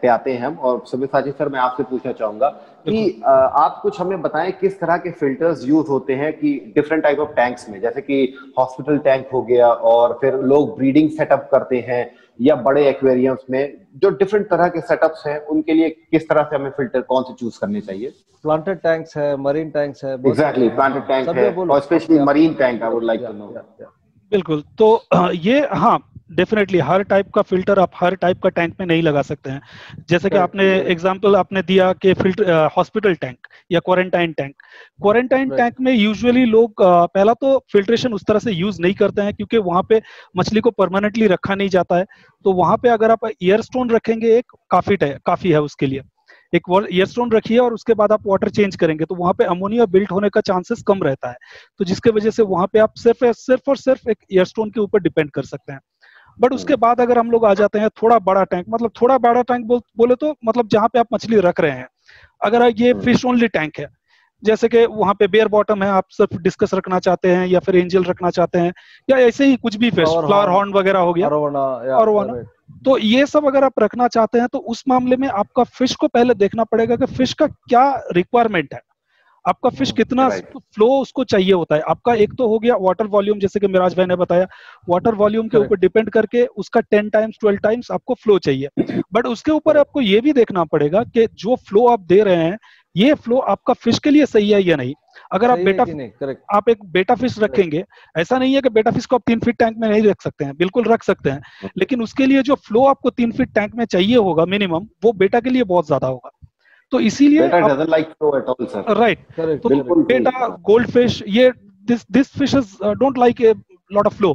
पे आते हैं हम, और सब्यसाची सर मैं आपसे पूछना चाहूंगा कि आप कुछ हमें बताएं किस तरह के फिल्टर्स यूज होते हैं कि डिफरेंट टाइप ऑफ टैंक्स में, जैसे कि हॉस्पिटल टैंक हो गया, और फिर लोग ब्रीडिंग सेटअप करते हैं या बड़े एक्वेरियम्स में जो डिफरेंट तरह के सेटअप्स हैं, उनके लिए किस तरह से हमें फिल्टर कौन से चूज करने चाहिए? प्लांटेड टैंक्स है, मरीन टैंक्स है। एग्जैक्टली, प्लांटेड टैंक है और specially marine tank, I would like to know. बिल्कुल, तो ये हाँ डेफिनेटली हर टाइप का फिल्टर आप हर टाइप का टैंक में नहीं लगा सकते हैं। जैसे कि आपने एग्जांपल आपने दिया कि फिल्टर हॉस्पिटल टैंक या क्वारंटाइन टैंक, क्वारंटाइन टैंक में यूजुअली लोग पहला तो फिल्ट्रेशन उस तरह से यूज नहीं करते हैं क्योंकि वहां पे मछली को परमानेंटली रखा नहीं जाता है। तो वहां पे अगर आप एयर स्टोन रखेंगे एक काफी है उसके लिए, एक एयर स्टोन रखिए और उसके बाद आप वाटर चेंज करेंगे तो वहां पे अमोनिया बिल्ट होने का चांसेस कम रहता है, तो जिसके वजह से वहां पे आप सिर्फ और सिर्फ एक एयर स्टोन के ऊपर डिपेंड कर सकते हैं। बट उसके बाद अगर हम लोग आ जाते हैं थोड़ा बड़ा टैंक, मतलब थोड़ा बड़ा टैंक बोले तो मतलब जहां पे आप मछली रख रहे हैं, अगर ये फिश ओनली टैंक है, जैसे कि वहां पे बेयर बॉटम है, आप सिर्फ डिस्कस रखना चाहते हैं या फिर एंजल रखना चाहते हैं या ऐसे ही कुछ भी फिश, फ्लावर हॉर्न वगैरह हो गया और तो ये सब अगर आप रखना चाहते हैं तो उस मामले में आपका फिश को पहले देखना पड़ेगा कि फिश का क्या रिक्वायरमेंट है, आपका फिश कितना फ्लो उसको चाहिए होता है। आपका एक तो हो गया वाटर वॉल्यूम, जैसे कि मिराज भाई ने बताया वाटर वॉल्यूम के ऊपर डिपेंड करके उसका 10 टाइम्स 12 टाइम्स आपको फ्लो चाहिए। बट उसके ऊपर आपको ये भी देखना पड़ेगा कि जो फ्लो आप दे रहे हैं ये फ्लो आपका फिश के लिए सही है या नहीं। अगर आप एक बेटा फिश रखेंगे, ऐसा नहीं है कि बेटा फिश को आप 3 फीट टैंक में नहीं रख सकते हैं, बिल्कुल रख सकते हैं, लेकिन उसके लिए जो फ्लो आपको 3 फीट टैंक में चाहिए होगा मिनिमम, वो बेटा के लिए बहुत ज्यादा होगा। तो इसीलिए राइट, तो बेटा गोल्ड फिश ये this fishes don't like a lot of flow,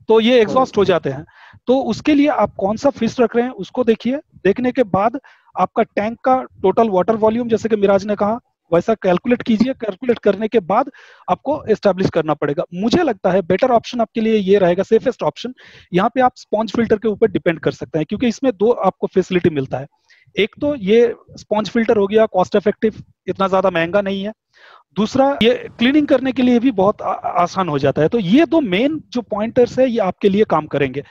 तो ये एग्जॉस्ट हो जाते हैं। तो उसके लिए आप कौन सा फिश रख रहे हैं उसको देखिए, देखने के बाद आपका टैंक का टोटल वाटर वॉल्यूम जैसे कि मिराज ने कहा वैसा कैलकुलेट कीजिए, कैलकुलेट करने के बाद आपको एस्टैब्लिश करना पड़ेगा। मुझे लगता है बेटर ऑप्शन आपके लिए ये रहेगा, सेफेस्ट ऑप्शन, यहाँ पे आप स्पॉन्ज फिल्टर के ऊपर डिपेंड कर सकते हैं क्योंकि इसमें 2 आपको फैसिलिटी मिलता है। एक तो ये स्पॉन्ज फिल्टर हो गया कॉस्ट इफेक्टिव, इतना ज्यादा महंगा नहीं है, दूसरा ये क्लीनिंग करने के लिए भी बहुत आसान हो जाता है। तो ये 2 मेन जो पॉइंटर्स है ये आपके लिए काम करेंगे।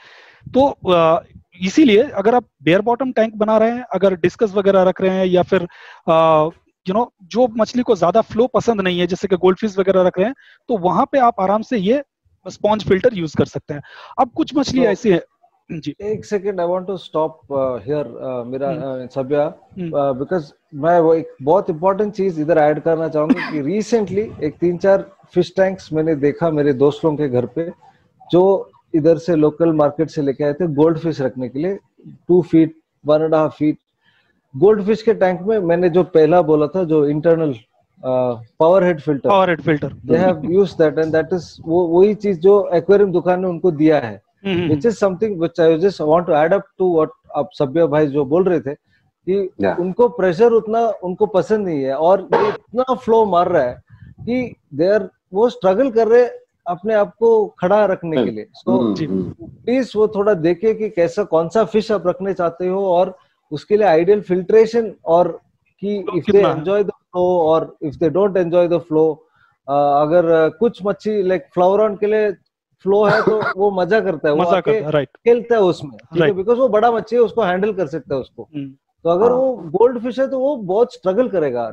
तो इसीलिए अगर आप बेयर बॉटम टैंक बना रहे हैं, अगर डिस्कस वगैरह रख रहे हैं या फिर जो मछली को ज्यादा फ्लो पसंद नहीं है जैसे कि गोल्ड फिश वगैरह रख रहे हैं, तो वहां पे आप आराम से ये स्पॉन्ज फिल्टर यूज कर सकते हैं। अब कुछ मछली ऐसी है जी, एक second I want to stop here मेरा सभ्या, बिकॉज मैं वो एक बहुत इंपॉर्टेंट चीज इधर ऐड करना चाहूंगा कि रिसेंटली एक 3-4 फिश टैंक्स मैंने देखा मेरे दोस्तों के घर पे, जो इधर से लोकल मार्केट से लेके आए थे गोल्ड फिश रखने के लिए, 2 फीट 1.5 फीट गोल्ड फिश के टैंक में। मैंने जो पहला बोला था जो internal power head filter they have used that and that is वही चीज जो एक्वेरियम दुकान ने उनको दिया है, which is something which I just want to add up to what आप सभ्य भाई जो बोल रहे थे कि उनको प्रेशर उतना उनको पसंद नहीं है और ये इतना फ्लो मार रहा है कि वो स्ट्रगल कर रहे अपने आप को खड़ा रखने के लिए। सो प्लीज वो थोड़ा देखे कि कैसा कौन सा फिश आप रखने चाहते हो और उसके लिए आइडियल फिल्ट्रेशन, और कि if they enjoy the flow और if they don't enjoy the flow, अगर कुछ मच्छी लाइक फ्लावरॉन के लिए फ्लो है तो वो मजा करता है, वो खेलता है उसमें, ठीक है, बिकॉज वो बड़ा मच्छी है उसको हैंडल कर सकता है उसको। तो अगर वो गोल्ड फिश है तो वो बहुत स्ट्रगल करेगा,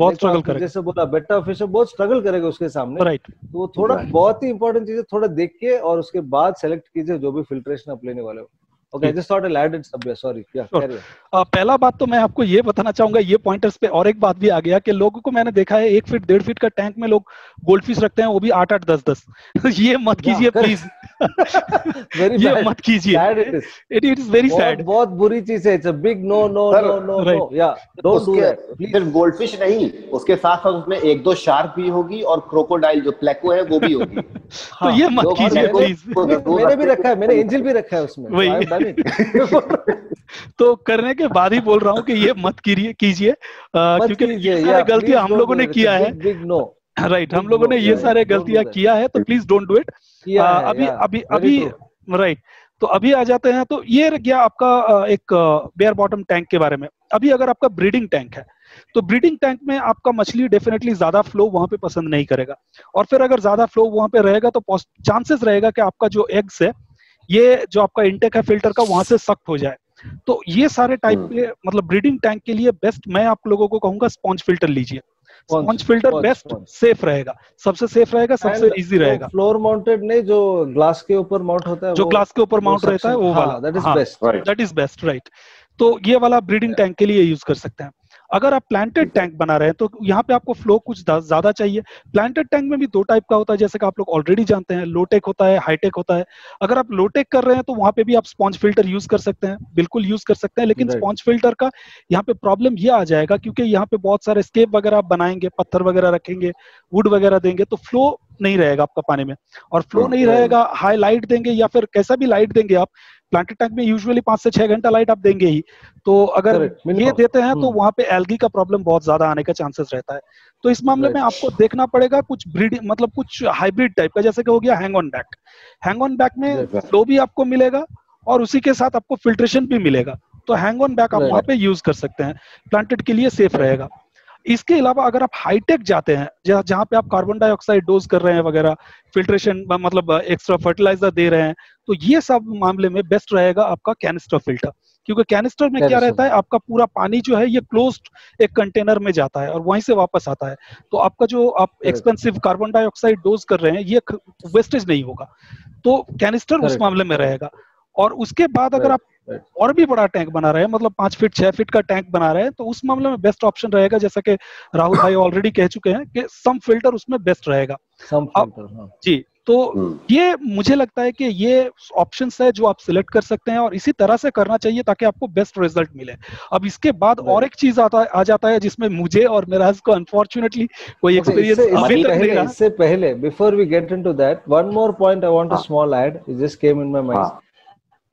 जैसे बोला बेटा फिश है बहुत स्ट्रगल करेगा उसके सामने। तो वो थोड़ा बहुत ही इंपॉर्टेंट चीज है, थोड़ा देख के और उसके बाद सेलेक्ट कीजिए जो भी फिल्ट्रेशन आप लेने वाले हो। Okay, just thought I'll add it somewhere. Sorry. Yeah, carry on. पहला बात तो मैं आपको ये बताना चाहूंगा, ये पॉइंटर्स पे और एक बात भी आ गया कि लोगों को मैंने देखा है 1 फीट 1.5 फीट का टैंक में लोग गोल्ड फिश रखते हैं, वो भी 8-8 10-10 ये मत कीजिए प्लीज, ये मत कीजिए, इट इज वेरी सैड, बहुत बुरी चीज है, it's a big no no no no no, yeah don't do that. सिर्फ गोल्ड फिश नहीं, उसके साथ साथ उसमें 1-2 शार्क भी होगी और क्रोकोडाइल जो प्लेको है वो भी होगी। तो ये मत कीजिए प्लीज। मैंने भी रखा है, मैंने एंजल भी रखा है उसमें, तो करने के बाद ही बोल रहा हूँ कि ये मत कीजिए क्योंकि ये सारे गलतियां हम लोगों ने किया है, राइट, हम लोगों ने ये सारे गलतियां किया है, तो प्लीज डोंट डू इट। अभी राइट, तो अभी आ जाते हैं, तो ये गया आपका एक बेयर बॉटम टैंक के बारे में। अभी अगर आपका ब्रीडिंग टैंक है, तो ब्रीडिंग टैंक में आपका मछली डेफिनेटली ज्यादा फ्लो वहां पे पसंद नहीं करेगा, और फिर अगर ज्यादा फ्लो वहां पे रहेगा तो चांसेस रहेगा कि आपका जो एग्स है, ये जो आपका इंटेक है फिल्टर का, वहां से सख्त हो जाए। तो ये सारे टाइप के मतलब ब्रीडिंग टैंक के लिए बेस्ट मैं आप लोगों को कहूंगा स्पॉन्ज फिल्टर लीजिए। स्पॉन्ज फिल्टर बेस्ट, सेफ रहेगा, सबसे सेफ रहेगा, सबसे इजी रहेगा। फ्लोर माउंटेड नहीं, जो ग्लास के ऊपर माउंट होता है, जो ग्लास के ऊपर माउंट रहता है वो वाला, that is best, that is best, right. तो ये वाला ब्रीडिंग टैंक के लिए यूज कर सकते हैं। अगर आप प्लांटेड टैंक बना रहे हैं तो यहाँ पे आपको फ्लो कुछ ज्यादा चाहिए। प्लांटेड टैंक में भी दो टाइप का होता है, जैसे कि आप लोग ऑलरेडी जानते हैं, लो टेक होता है, हाई टेक होता है। अगर आप लो टेक कर रहे हैं तो वहां पे भी आप स्पॉन्ज फिल्टर यूज कर सकते हैं, बिल्कुल यूज कर सकते हैं। लेकिन स्पॉन्ज फिल्टर का यहाँ पे प्रॉब्लम ये आ जाएगा, क्योंकि यहाँ पे बहुत सारे स्केप वगैरह आप बनाएंगे, पत्थर वगैरह रखेंगे, वुड वगैरह देंगे, तो फ्लो नहीं रहेगा आपका पानी में। और फ्लो नहीं रहेगा, हाई लाइट देंगे या फिर कैसा भी लाइट देंगे आप, प्लांटेड टैंक में यूजुअली 5 से 6 घंटा लाइट आप देंगे ही, तो अगर ये देते हैं तो वहां पे एल्गी का प्रॉब्लम बहुत ज्यादा आने का चांसेस रहता है। तो इस मामले में आपको देखना पड़ेगा कुछ ब्रीडिंग, मतलब कुछ हाइब्रिड टाइप का, जैसे कि हो गया hang on back. Hang on back में फ्लो भी आपको मिलेगा और उसी के साथ आपको फिल्ट्रेशन भी मिलेगा, तो हैंग ऑन बैक आप वहां पे यूज कर सकते हैं, प्लांटेड के लिए सेफ रहेगा। इसके अलावा अगर आप हाईटेक जाते हैं, जहां पे आप कार्बन डाइऑक्साइड डोज कर रहे हैं वगैरह, फिल्ट्रेशन मतलब एक्स्ट्रा फर्टिलाइजर दे रहे हैं, तो ये सब मामले में बेस्ट रहेगा आपका कैनिस्टर फिल्टर। क्योंकि कैनिस्टर में क्या रहता है, आपका पूरा पानी जो है ये क्लोज्ड एक कंटेनर में जाता है और वहीं से वापस आता है, तो आपका जो आप एक्सपेंसिव कार्बन डाइऑक्साइड डोज कर रहे हैं ये वेस्टेज नहीं होगा, तो कैनिस्टर उस मामले में रहेगा। और उसके बाद अगर आप और भी बड़ा टैंक बना रहे हैं, मतलब 5 फीट 6 फीट का टैंक बना रहे हैं, तो उस मामले में बेस्ट ऑप्शन रहेगा, जैसा कि राहुल भाई ऑलरेडी कह चुके हैं कि सम फिल्टर उसमें बेस्ट रहेगा। जी, तो ये मुझे लगता है कि ये ऑप्शंस है जो आप सिलेक्ट कर सकते हैं और इसी तरह से करना चाहिए ताकि आपको बेस्ट रिजल्ट मिले। अब इसके बाद और एक चीज आ जाता है जिसमें मुझे और मिराज को अनफॉर्चुनेटली कोई एक्सपीरियंस अभी तक नहीं रहा। इससे पहले before we get into that, one more point I want to small add, it just came in my mind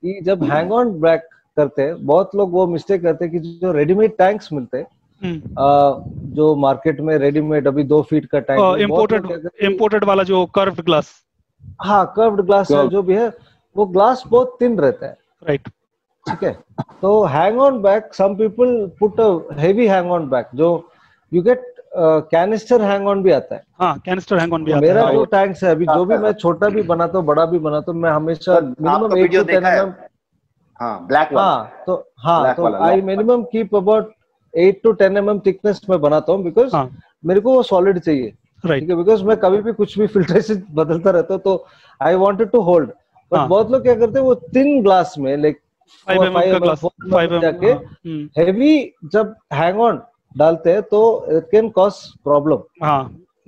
कि जब हैंग ऑन बैक करते हैं, बहुत लोग वो मिस्टेक करते हैं कि जो रेडीमेड टैंक्स मिलते हैं, जो मार्केट में रेडीमेड अभी 2 फीट का टैंक, इम्पोर्टेड वाला जो कर्व्ड ग्लास, हाँ कर्व्ड ग्लास है जो भी है, वो ग्लास बहुत थिन रहता है, राइट, ठीक है। तो hang on back, some people put a heavy hang on back, जो you get canister hang on भी आता है। हाँ, कैनिस्टर हैंग ऑन भी आता है। मेरा जो टैंक्स है अभी, जो भी मैं छोटा भी बनाता हूँ, बड़ा भी बनाता हूँ, मैं हमेशा मिनिमम 8 to 10 mm, ब्लैक वाला, तो I minimum keep about 8 to 10 mm thickness में बनाता हूँ, बिकॉज मेरे को वो सॉलिड चाहिए, ठीक है, बिकॉज मैं कभी भी कुछ भी फिल्ट्रेशन बदलता रहता हूँ, तो I wanted to hold. But बहुत लोग क्या करते हैं, वो थिन ग्लास में लाइक 5 mm जाके हेवी जब हैंग ऑन डालते हैं तो it can cause problem.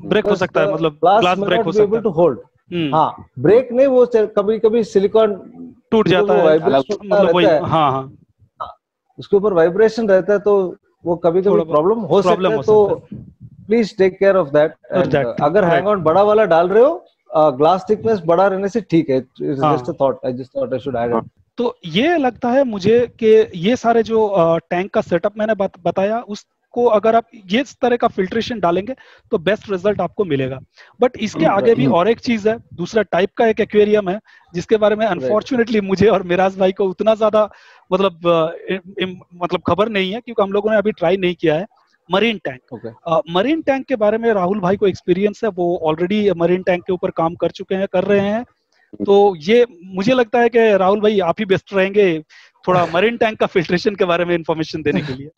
Break हो सकता है, मतलब ग्लास ब्रेक हो सकता है, टू होल्ड। हाँ, ब्रेक नहीं, वो कभी कभी सिलिकॉन टूट जाता है, मतलब वही, उसके ऊपर वाइब्रेशन रहता है, तो वो कभी कभी प्रॉब्लम हो सकता है। तो please take care of that. अगर हैंग ऑन बड़ा वाला डाल रहे हो, ग्लास थिकनेस बड़ा रहने से ठीक है। Just a thought, I just thought I should add it. तो ये लगता है मुझे कि ये सारे जो टैंक का सेटअप मैंने बताया, उसको अगर आप ये तरह का फिल्ट्रेशन डालेंगे तो बेस्ट रिजल्ट आपको मिलेगा। बट इसके आगे भी और एक चीज है, दूसरा टाइप का एक एक्वेरियम है जिसके बारे में अनफॉर्चुनेटली मुझे और मिराज भाई को उतना ज्यादा मतलब खबर नहीं है, क्योंकि हम लोगों ने अभी ट्राई नहीं किया है। मरीन टैंक, मरीन टैंक के बारे में राहुल भाई को एक्सपीरियंस है, वो ऑलरेडी मरीन टैंक के ऊपर काम कर चुके हैं, कर रहे हैं। तो ये मुझे लगता है कि राहुल भाई आप ही बेस्ट रहेंगे थोड़ा मरीन टैंक का फिल्ट्रेशन के बारे में इंफॉर्मेशन देने के लिए।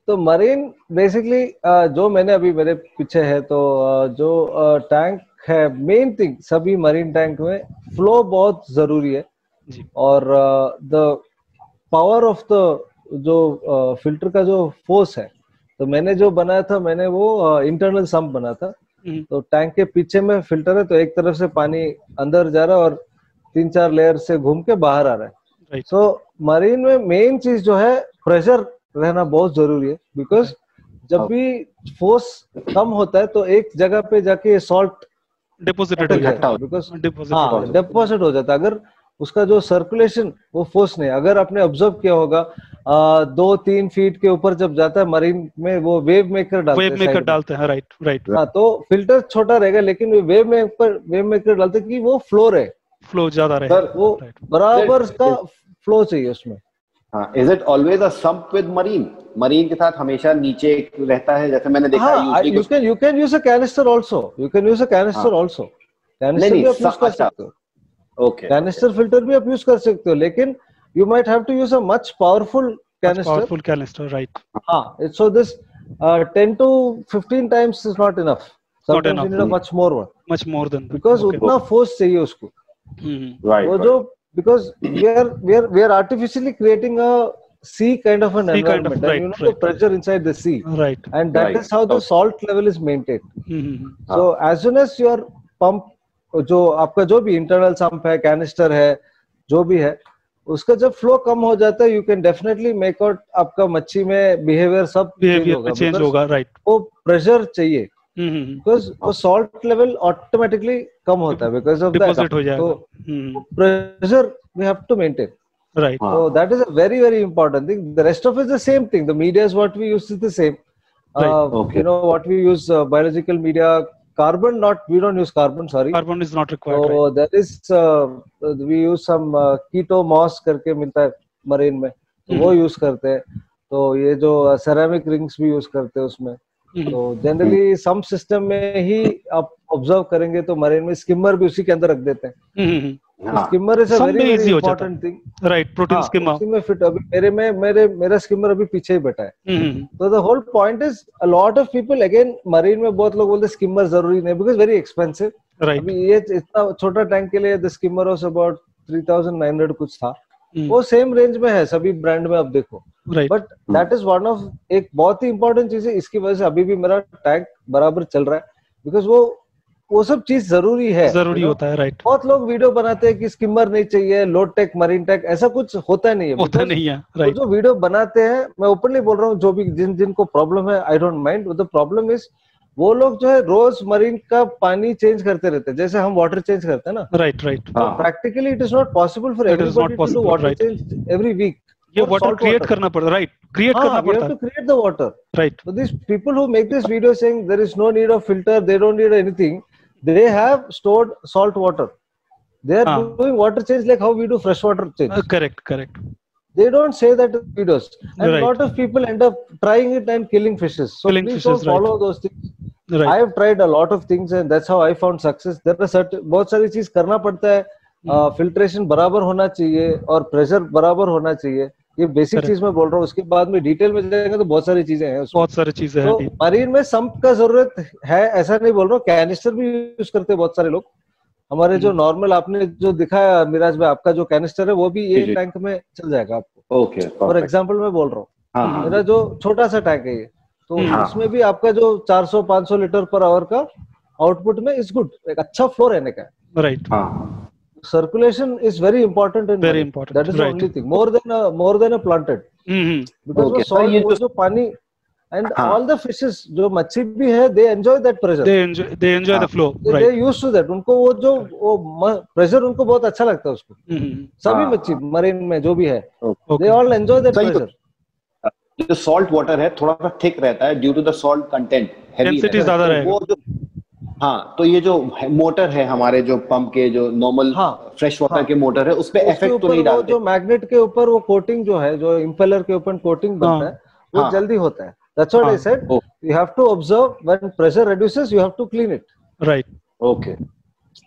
तो मरीन बेसिकली जो मैंने अभी मेरे पीछे है, तो जो टैंक है, मेन थिंग सभी मरीन टैंक में फ्लो बहुत जरूरी है जी। और द पावर ऑफ द जो फिल्टर का जो फोर्स है, तो मैंने जो बनाया था, मैंने वो इंटरनल सम्प बना था। तो टैंक के पीछे में फिल्टर है, तो एक तरफ से पानी अंदर जा रहा है और 3-4 लेयर से घूम के बाहर आ रहा है। तो मरीन में मेन चीज जो है, प्रेशर रहना बहुत जरूरी है, बिकॉज जब भी फोर्स कम होता है तो एक जगह पे जाके सॉल्ट डिपॉजिटेड हो जाता है, बिकॉज डिपॉजिट हो जाता है। अगर उसका जो सर्कुलेशन, वो फोर्स नहीं, अगर आपने ऑब्जर्व किया होगा 2-3 फीट के ऊपर जब जाता है मरीन में, वो वेव मेकर डालते हैं, राइट। हाँ, तो फिल्टर छोटा रहेगा, लेकिन वेव मेकर डालते हैं कि वो फ्लो रहे, फ्लो ज्यादा रहे। सर वो बराबर का फ्लो चाहिए उसमें। हाँ, is it always a sump with marine? Marine के साथ हमेशा नीचे एक रहता है, जैसे मैंने देखा है हाँ, you can use a canister also, you can use a canister also, canister भी आप यूज कर सकते हो। ओके, कैनिस्टर फिल्टर भी आप यूज कर सकते हो, लेकिन you might have to use a much powerful canister, right. हाँ, so this 10 to 15 times is not enough. Sometimes you need a much more one. Much more than that. Because उतना force चाहिए उसको। right, वो जो because we are artificially creating a sea kind of an environment, and you know the pressure inside the sea, right, and that is how the salt level is maintained. So as soon as your pump, जो आपका जो भी internal sump है, canister है, जो भी है, उसका जब फ्लो कम हो जाता है, you can definitely make out आपका मच्छी में बिहेवियर सब चेंज होगा, राइट। वो प्रेशर चाहिए, बिकॉज वो सॉल्ट लेवल ऑटोमेटिकली कम होता है बिकॉज ऑफ दैट, तो pressure we have to maintain, right. So that is a very very important thing. The rest of is the same thing, the media is what we use, is the same, you know what we use, biological media, carbon not, we don't use carbon, sorry, carbon is not required, so right. that is we use some keto moss करके मिलता है मरीन में, तो वो यूज करते हैं। तो ये जो सेरामिक रिंग्स भी यूज करते हैं उसमें, तो जनरली सम सिस्टम में ही आप ऑब्जर्व करेंगे तो मरीन में स्किमर भी उसी के अंदर रख देते हैं। Skimmer is a very very important thing, right, protein skimmer. उसी में फिट, अभी मेरा स्किमर अभी पीछे ही बैठा है। तो the whole point is a lot of people, again marine में बहुत लोग बोलते हैं स्किमर जरूरी नहीं, बिकॉज वेरी एक्सपेंसिव, राइट। अभी ये इतना छोटा टैंक के लिए द स्किमर वाज अबाउट 3900 कुछ था, वो सेम रेंज में है सभी ब्रांड में, आप देखो, but that is one of, एक बहुत ही इंपॉर्टेंट चीज है, इसकी वजह से अभी भी मेरा टैंक बराबर चल रहा है, बिकॉज वो सब चीज जरूरी है, जरूरी होता है, राइट। बहुत लोग वीडियो बनाते हैं कि स्किमर नहीं चाहिए, लो टेक मरीन टेक, ऐसा कुछ होता नहीं है, होता नहीं है, राइट। जो वीडियो बनाते हैं, मैं ओपनली बोल रहा हूँ, जो भी जिनको प्रॉब्लम है, I don't mind, the problem is वो लोग जो है रोज मरीन का पानी चेंज करते रहते हैं, जैसे हम वाटर चेंज करते हैं ना, right, right. Practically it is not possible for everybody to do water change every week. ये वाटर क्रिएट करना पड़ता है, राइट, क्रिएट करना पड़ता है, to create the water, right. So this people who make this video saying there is no need of filter, they don't need anything, they have stored salt water, they are doing water change like how we do fresh water change, correct. They don't say that in videos, and a lot of people end up trying it and killing fishes, so please don't follow those things, right. I have tried a lot of things and that's how I found success. There are certain, बहुत सारी चीज करना पड़ता है, फिल्ट्रेशन बराबर होना चाहिए और प्रेशर बराबर होना चाहिए, ये बेसिक चीज मैं बोल रहा हूँ, उसके बाद में डिटेल में जाएंगे तो बहुत सारी चीजें हैं, बहुत सारी चीजें हैं। तो मरीन में सम्प का जरूरत है, ऐसा नहीं बोल रहा हूँ, कैनिस्टर भी यूज करते हैं बहुत सारे लोग, हमारे जो नॉर्मल आपने जो दिखाया मिराज भाई, आपका जो कैनिस्टर है वो भी ये टैंक में चल जाएगा आपको, ओके, फॉर एग्जाम्पल मैं बोल रहा हूँ, मेरा जो छोटा सा टैंक है ये, तो उसमें भी आपका जो 400-500 लीटर पर आवर का आउटपुट में इज गुड, एक अच्छा फ्लो रहने का, right. circulation is very important, and very important, that is the only thing, more than a planted, because वो soil, वो जो पानी, and all the fishes जो मच्छी भी है, they enjoy that pressure, they enjoy the flow, right. they used to that, उनको वो pressure उनको बहुत अच्छा लगता है उसको, सभी मच्छी मरीन में जो भी है, they all enjoy that pressure। जो सॉल्ट वाटर है थोड़ा सा थिक रहता है due to the salt content, density ज्यादा रहेगा, हाँ, तो ये जो मोटर है हमारे जो पंप के जो नॉर्मल फ्रेश वाटर के मोटर है, उस पे इफेक्ट तो नहीं डालते, जो मैग्नेट के ऊपर वो कोटिंग जो है, जो इंपेलर के ऊपर कोटिंग बनता है, वो जल्दी होता है, that's what I said, you have to observe when pressure reduces, you have to clean it, right, okay.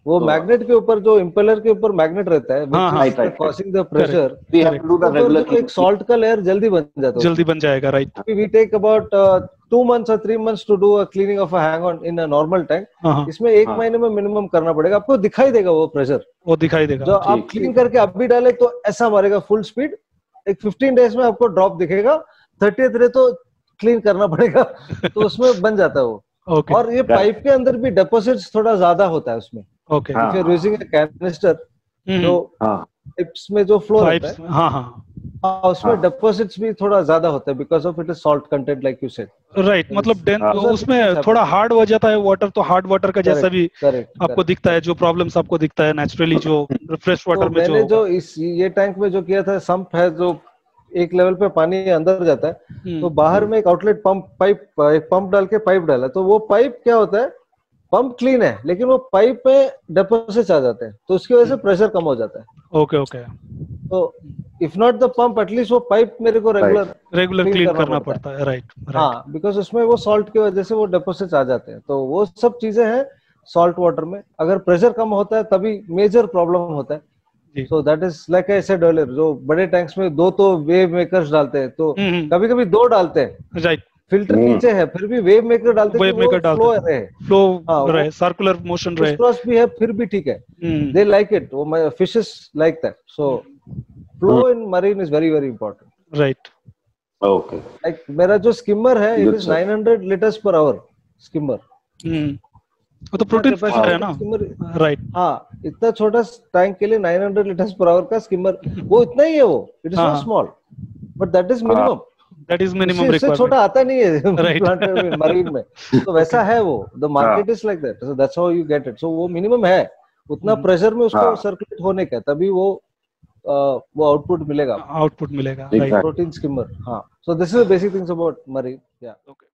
वो मैग्नेट के ऊपर, जो इंपेलर के ऊपर मैग्नेट रहता है, which is causing the pressure, we have to do the regular, एक सॉल्ट का लेयर जल्दी बन जाता है, जल्दी बन जाएगा, right. We take about 2 months or 3 months to do a cleaning of a hang on in a normal tank, इसमें 1 महीने में मिनिमम करना पड़ेगा, आपको दिखाई देगा वो प्रेशर, वो दिखाई देगा, जो आप क्लीन करके अभी डाले तो ऐसा मारेगा फुल स्पीड, एक 15 डेज में आपको ड्रॉप दिखेगा, 30th डे तो क्लीन करना पड़ेगा, तो उसमें बन जाता है वो, और ये पाइप के अंदर भी डिपॉजिट्स थोड़ा ज्यादा होता है उसमें, okay, if you are using a canister, तो पाइप्स में जो फ्लो रहता है, उसमें डिपॉजिट्स भी थोड़ा ज्यादा होता है, because of it is salt content like you said, right, मतलब उसमें थोड़ा हार्ड हो जाता है वाटर, तो हार्ड वाटर का जैसा भी आपको दिखता है, जो प्रॉब्लम्स आपको दिखता है नेचुरली जो फ्रेश वाटर में, मैंने जो इस ये टैंक में जो किया था, सम्प है जो एक लेवल पे पानी अंदर जाता है, तो बाहर में एक आउटलेट पंप पाइप, एक पंप डाल के पाइप डाला, तो वो पाइप क्या होता है, पंप क्लीन है लेकिन वो पाइप में डेपोसिट्स आ जाते हैं, तो उसकी वजह से प्रेशर कम हो जाता है। Okay okay. तो if not the pump at least वो पाइप मेरे को रेगुलर क्लीन करना पड़ता है। राइट। हाँ, बिकॉज उसमें वो सॉल्ट की वजह से वो डेपोसिट्स आ जाते हैं। तो वो सब चीजें हैं सॉल्ट वाटर में। अगर प्रेशर कम होता है तभी मेजर प्रॉब्लम होता है। सो that is like I said earlier, जो बड़े टैंक्स में 2 तो वेव मेकर्स डालते हैं, तो कभी कभी 2 डालते हैं। राइट। फिल्टर नीचे है फिर भी वेव मेकर डालते हैं, फ्लो रहे, सर्कुलर मोशन रहे। क्रॉस भी है फिर भी ठीक है, दे लाइक इट, वो fishes like that. So flow in marine is very very important. Right. Okay. Like मेरा जो स्किमर है it is 900 litres per our skimmer. वो तो प्रोटीन फिशर है ना। राइट। हाँ, इतना छोटा टैंक के लिए 900 लीटर्स पर आवर का स्किमर, वो इतना ही है। वो it is not small but that is minimum. That is minimum requirement. इससे छोटा आता नहीं है Right. प्लांट मरीन में। तो वैसा है वो, the market is like that, so that's how you get it. So वो मिनिमम है, उतना प्रेशर में उसको सर्कुलेट होने का, तभी वो आउटपुट मिलेगा। आउटपुट मिलेगा। राइट। Protein skimmer. हाँ, so this is the basic things about marine. Ya okay.